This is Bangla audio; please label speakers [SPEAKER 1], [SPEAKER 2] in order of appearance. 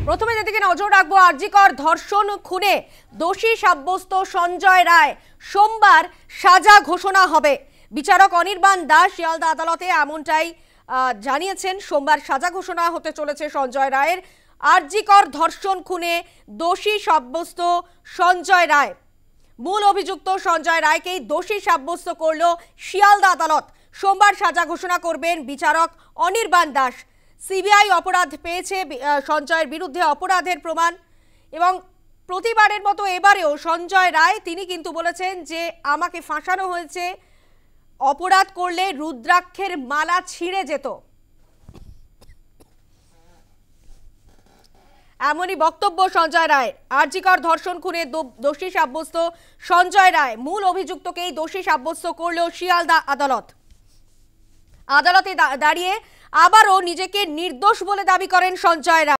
[SPEAKER 1] প্রথমে যেদিকে নজর রাখবো, আরজিকর ধর্ষণ খুনে দোষী সাব্যস্ত সঞ্জয় রায় সোমবার সাজা ঘোষণা হবে। বিচারক অনির্বাণ দাস শিয়ালদা আদালতে এমনটাই জানিয়েছেন। সোমবার সাজা ঘোষণা হতে চলেছে সঞ্জয় রায়ের। আরজিকর ধর্ষণ খুনে দোষী সাব্যস্ত সঞ্জয় রায়, মূল অভিযুক্ত সঞ্জয় রায়কেই দোষী সাব্যস্ত করল শিয়ালদা আদালত। সোমবার সাজা ঘোষণা করবেন বিচারক অনির্বাণ দাস। সিবিআই অপরাধ পেয়েছে সঞ্জয়ের বিরুদ্ধে অপরাধের প্রমাণ, এবং প্রতিবারের মতো এবারেও সঞ্জয় রায় তিনি কিন্তু বলেছেন যে আমাকে ফাঁসানো হয়েছে, অপরাধ করলে রুদ্রাক্ষের মালা ছিঁড়ে যেত, এমনই বক্তব্য সঞ্জয় রায়। আরজিকর ধর্ষণ খুনে দোষী সাব্যস্ত সঞ্জয় রায়, মূল অভিযুক্তকেই দোষী সাব্যস্ত করল শিয়ালদা আদালত। আদালতে দাঁড়িয়ে আবারও নিজেকে নির্দোষ বলে দাবি করেন সঞ্জয় রায়।